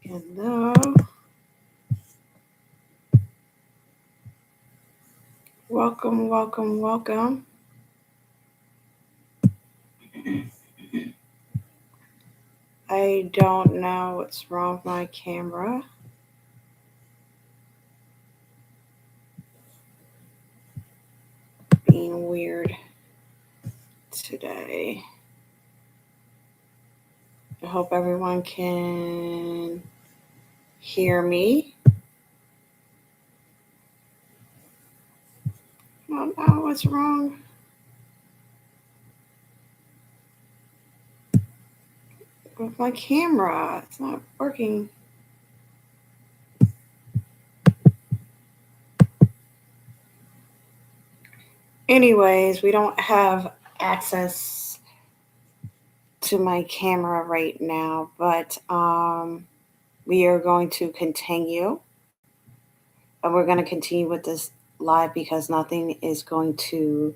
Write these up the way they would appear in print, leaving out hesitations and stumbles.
Hello. Welcome. I don't know what's wrong with my camera. Being weird today. I hope everyone can hear me. I don't know what's wrong with my camera. It's not working. Anyways, we don't have access to my camera right now, but we are going to continue. And we're going to continue with this live because nothing is going to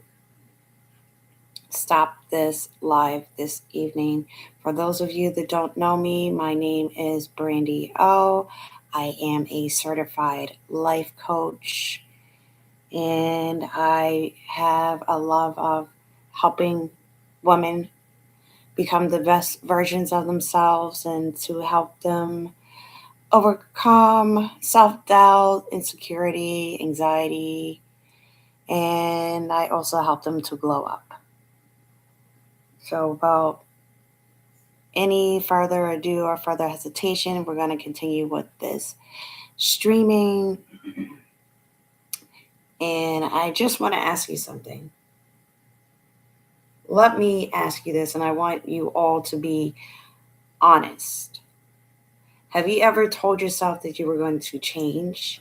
stop this live this evening. For those of you that don't know me, my name is Brandy O. I am a certified life coach, and I have a love of helping women become the best versions of themselves and to help them overcome self-doubt, insecurity, anxiety, and I also help them to glow up. So without any further ado or further hesitation, we're going to continue with this streaming. And I just want to ask you something. Let me ask you this, and I want you all to be honest. Have you ever told yourself that you were going to change?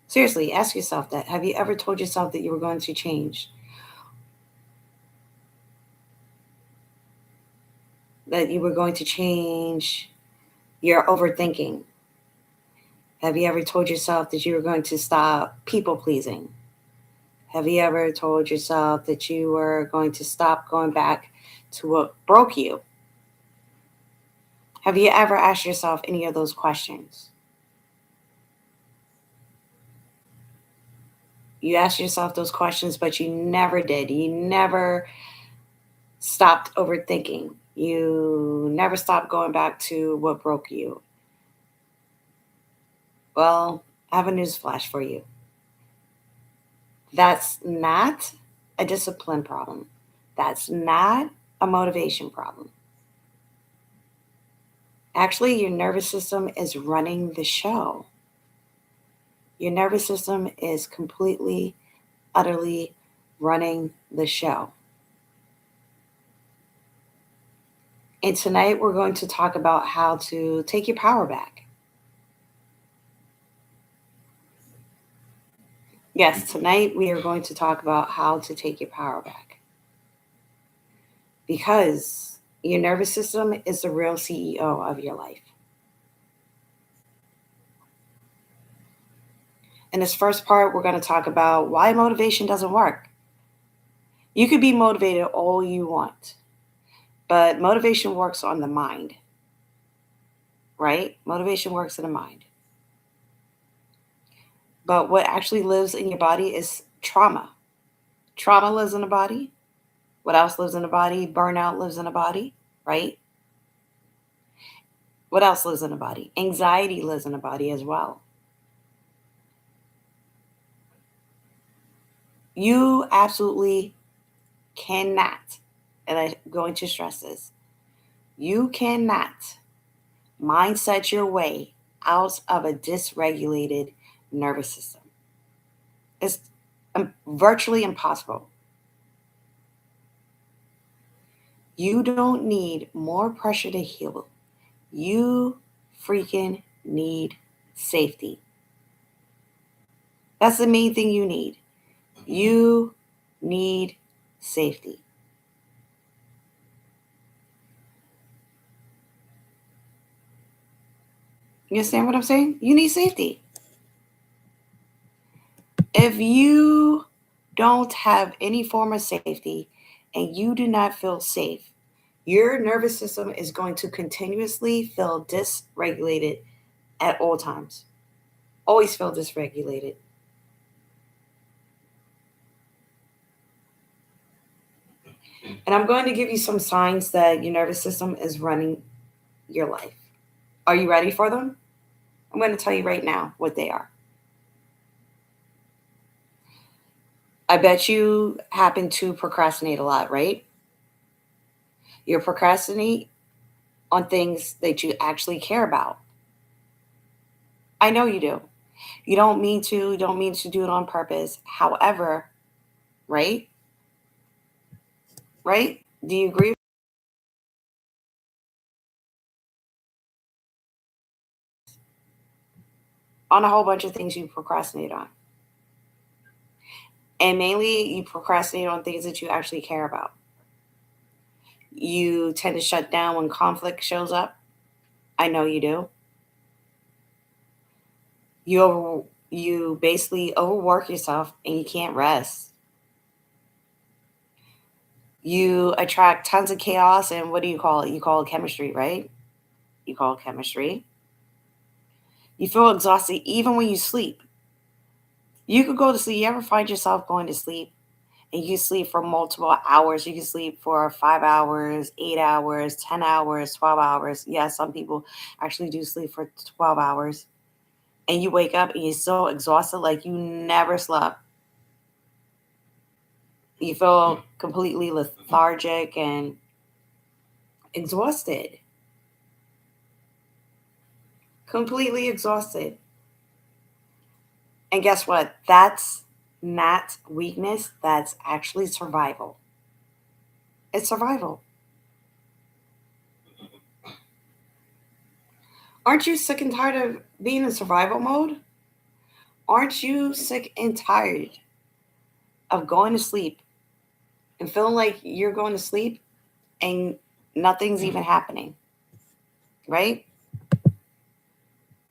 Seriously, ask yourself that. Have you ever told yourself that you were going to change? That you were going to change your overthinking? Have you ever told yourself that you were going to stop people pleasing? Have you ever told yourself that you were going to stop going back to what broke you? Have you ever asked yourself any of those questions? You asked yourself those questions, but you never did. You never stopped overthinking. You never stopped going back to what broke you. Well, I have a news flash for you. That's not a discipline problem. That's not a motivation problem. Actually, your nervous system is running the show. Your nervous system is completely, utterly running the show. And tonight we're going to talk about how to take your power back. Yes, tonight we are going to talk about how to take your power back. Because your nervous system is the real CEO of your life. In this first part, we're going to talk about why motivation doesn't work. You could be motivated all you want, but motivation works on the mind, right? Motivation works in the mind. But what actually lives in your body is trauma. Trauma lives in the body. What else lives in the body? Burnout lives in the body, right? What else lives in the body? Anxiety lives in the body as well. You absolutely cannot, and I'm going to stress this, you cannot mindset your way out of a dysregulated nervous system. It's virtually impossible. You don't need more pressure to heal. You freaking need safety. That's the main thing you need. You need safety. You understand what I'm saying? You need safety. If you don't have any form of safety and you do not feel safe, Your nervous system is going to continuously feel dysregulated at all times. Always feel dysregulated. And I'm going to give you some signs that your nervous system is running your life. Are you ready for them? I'm going to tell you right now what they are. I bet you happen to procrastinate a lot, right? You procrastinate on things that you actually care about. I know you do. You don't mean to do it on purpose. However, right? Right? Do you agree on a whole bunch of things you procrastinate on? And mainly you procrastinate on things that you actually care about. You tend to shut down when conflict shows up. I know you do. You basically overwork yourself and you can't rest. You attract tons of chaos and what do you call it? You call it chemistry, right? You call it chemistry. You feel exhausted even when you sleep. You could go to sleep. You ever find yourself going to sleep and you sleep for multiple hours? You can sleep for 5 hours, 8 hours, 10 hours, 12 hours. Yeah, some people actually do sleep for 12 hours. And you wake up and you're so exhausted like you never slept. You feel completely lethargic and exhausted. Completely exhausted. And guess what? That's not weakness, that's actually survival. It's survival. Aren't you sick and tired of being in survival mode? Aren't you sick and tired of going to sleep and feeling like you're going to sleep and nothing's even happening? Right?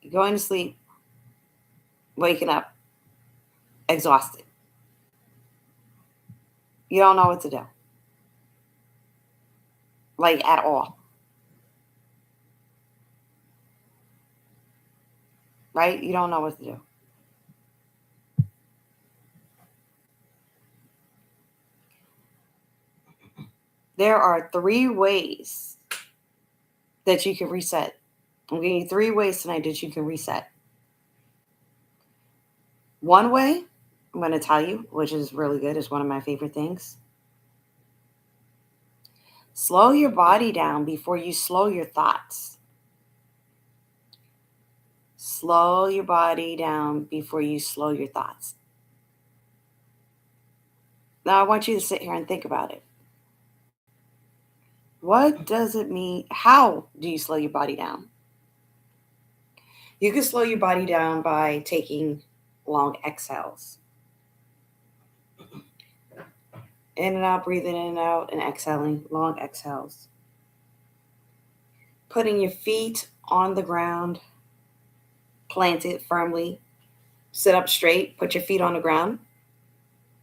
You're going to sleep, waking up, exhausted. You don't know what to do, like at all. Right? You don't know what to do. There are three ways that you can reset. I'm giving you three ways tonight that you can reset. One way, I'm going to tell you, which is really good, is one of my favorite things. Slow your body down before you slow your thoughts. Slow your body down before you slow your thoughts. Now, I want you to sit here and think about it. What does it mean? How do you slow your body down? You can slow your body down by taking long exhales. In and out, breathing in and out, and exhaling, long exhales. Putting your feet on the ground, planted firmly. Sit up straight, put your feet on the ground,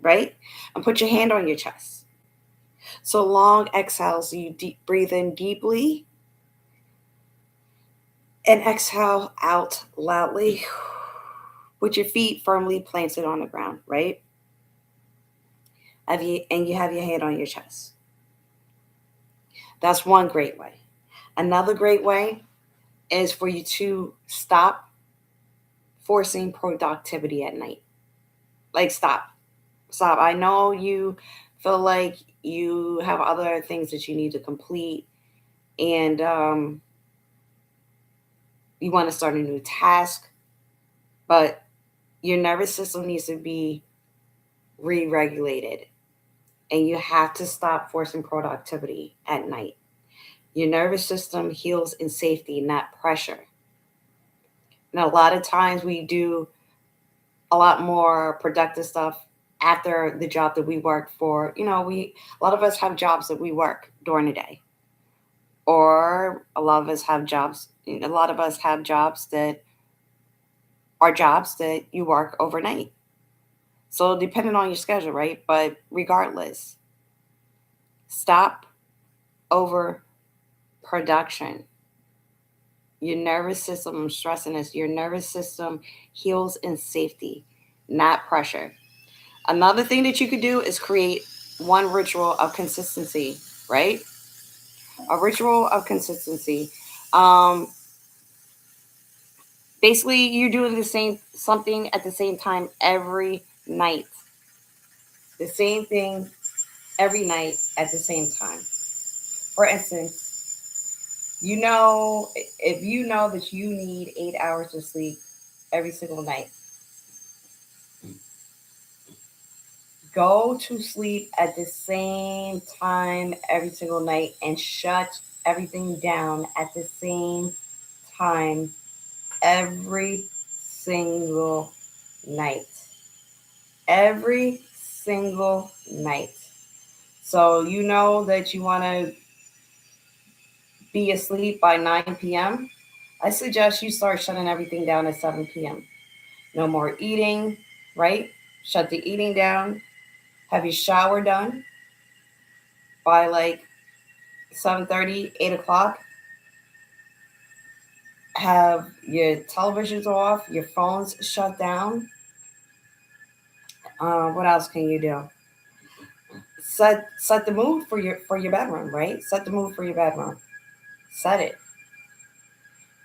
right? And put your hand on your chest. So long exhales, you breathe in deeply and exhale out loudly. With your feet firmly planted on the ground, right? And you have your hand on your chest. That's one great way. Another great way is for you to stop forcing productivity at night. Like, stop. Stop. I know you feel like you have other things that you need to complete and you want to start a new task, but your nervous system needs to be re regulated and you have to stop forcing productivity at night. Your nervous system heals in safety, not pressure. And a lot of times we do a lot more productive stuff after the job that we work for. A lot of us have jobs that we work during the day, or a lot of us have jobs that are jobs that you work overnight. So depending on your schedule, right? But regardless, stop overworking production. Your nervous system, I'm stressing this, your nervous system heals in safety, not pressure. Another thing that you could do is create one ritual of consistency, right? A ritual of consistency. Um, Basically, you're doing the same something at the same time every night. The same thing every night at the same time. For instance, if you know that you need 8 hours of sleep every single night, go to sleep at the same time every single night and shut everything down at the same time every single night. Every single night. So you know that you want to be asleep by 9 p.m. I suggest you start shutting everything down at 7 p.m. No more eating, right? Shut the eating down. Have your shower done by like 7:30, 8 o'clock. Have your televisions off, your phones shut down. What else can you do? Set the mood for your bedroom, right? Set the mood for your bedroom. Set it.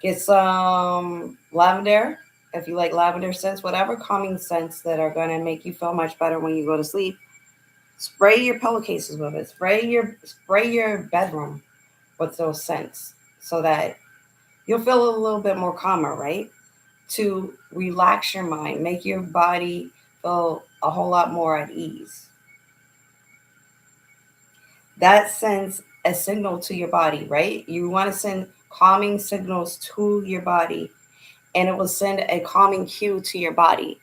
Get some lavender, if you like lavender scents, whatever calming scents that are going to make you feel much better when you go to sleep. Spray your pillowcases with it. Spray your bedroom with those scents so that you'll feel a little bit more calmer, right? To relax your mind, make your body feel a whole lot more at ease. That sends a signal to your body, right? You want to send calming signals to your body, and it will send a calming cue to your body.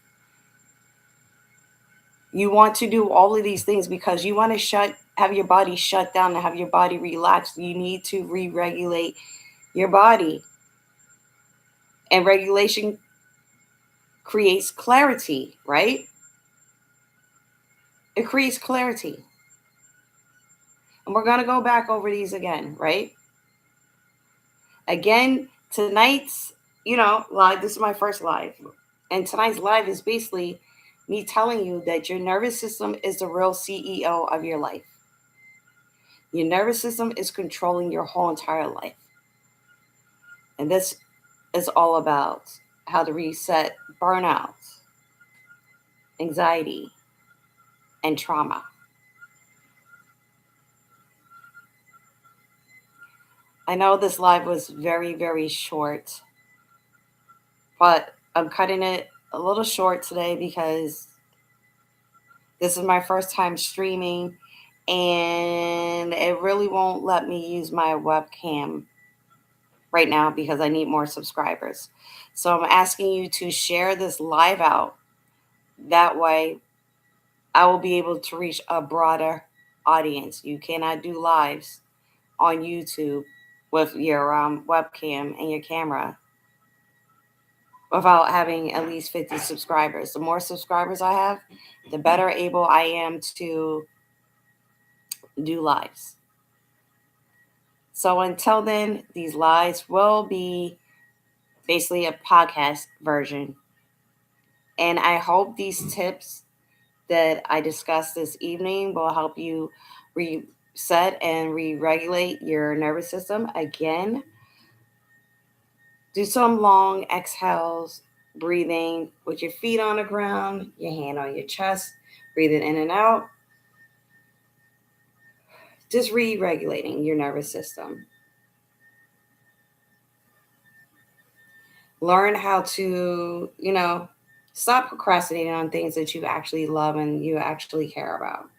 You want to do all of these things because you want to have your body shut down and have your body relaxed. You need to re-regulate your body. And regulation creates clarity, right? It creates clarity. And we're going to go back over these again, right? Again, tonight's, live, this is my first live. And tonight's live is basically me telling you that your nervous system is the real CEO of your life. Your nervous system is controlling your whole entire life. And this is all about how to reset burnout, anxiety, and trauma. I know this live was very, very short, but I'm cutting it a little short today because this is my first time streaming and it really won't let me use my webcam right now because I need more subscribers. So I'm asking you to share this live out. That way I will be able to reach a broader audience. You cannot do lives on YouTube with your webcam and your camera without having at least 50 subscribers. The more subscribers I have, the better able I am to do lives. So until then, these lives will be basically a podcast version. And I hope these tips that I discussed this evening will help you reset and re-regulate your nervous system. Again, do some long exhales, breathing with your feet on the ground, your hand on your chest, breathing in and out. Just re-regulating your nervous system. Learn how to, stop procrastinating on things that you actually love and you actually care about.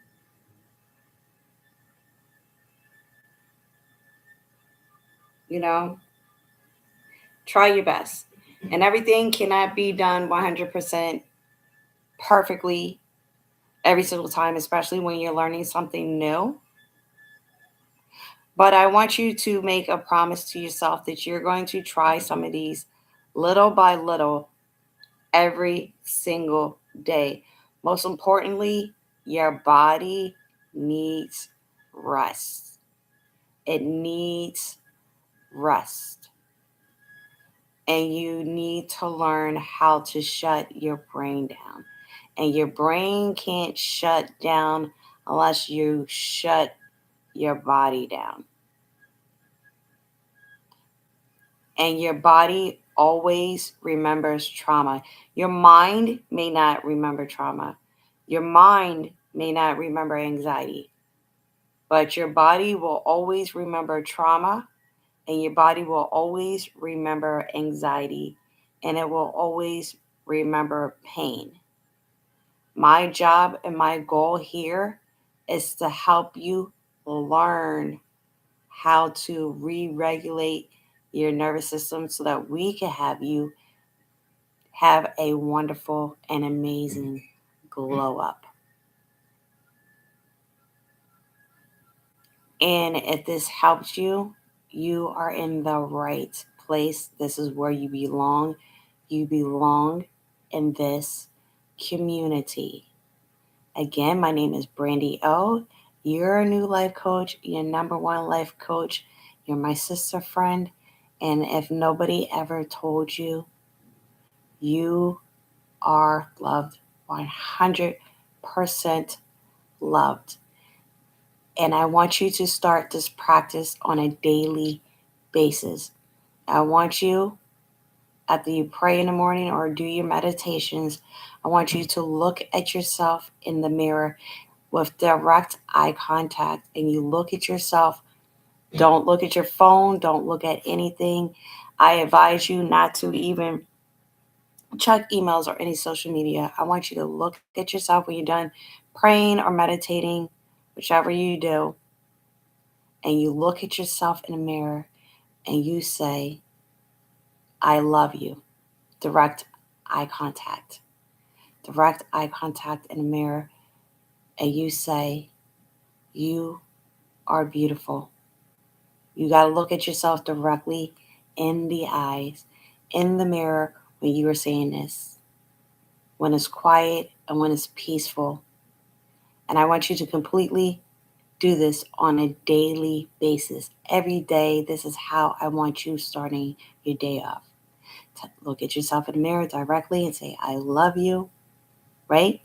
You know, try your best. And everything cannot be done 100% perfectly every single time, especially when you're learning something new. But I want you to make a promise to yourself that you're going to try some of these little by little every single day. Most importantly, your body needs rest. It needs rest. And you need to learn how to shut your brain down. And your brain can't shut down unless you shut your body down. And your body always remembers trauma. Your mind may not remember trauma. Your mind may not remember anxiety. But your body will always remember trauma, and your body will always remember anxiety, and it will always remember pain. My job and my goal here is to help you learn how to re regulate your nervous system so that we can have you have a wonderful and amazing glow up. And if this helps you, you are in the right place. This is where you belong. You belong in this community. Again, my name is Brandy O. You're a new life coach, your number one life coach. You're my sister friend. And if nobody ever told you, you are loved, 100% loved. And I want you to start this practice on a daily basis. I want you, after you pray in the morning or do your meditations, I want you to look at yourself in the mirror with direct eye contact, and you look at yourself. Don't look at your phone. Don't look at anything. I advise you not to even check emails or any social media. I want you to look at yourself when you're done praying or meditating, whichever you do, and you look at yourself in the mirror and you say, I love you. Direct eye contact. Direct eye contact in the mirror, and you say, you are beautiful. You got to look at yourself directly in the eyes, in the mirror when you are saying this, when it's quiet and when it's peaceful. And I want you to completely do this on a daily basis. Every day, this is how I want you starting your day off. Look at yourself in the mirror directly and say, I love you, right?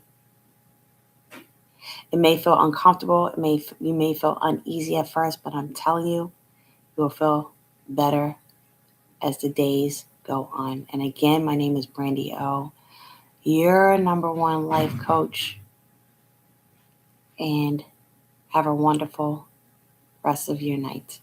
It may feel uncomfortable. You may feel uneasy at first, but I'm telling you, you'll feel better as the days go on. And again, my name is Brandy O. Your number one life coach. And have a wonderful rest of your night.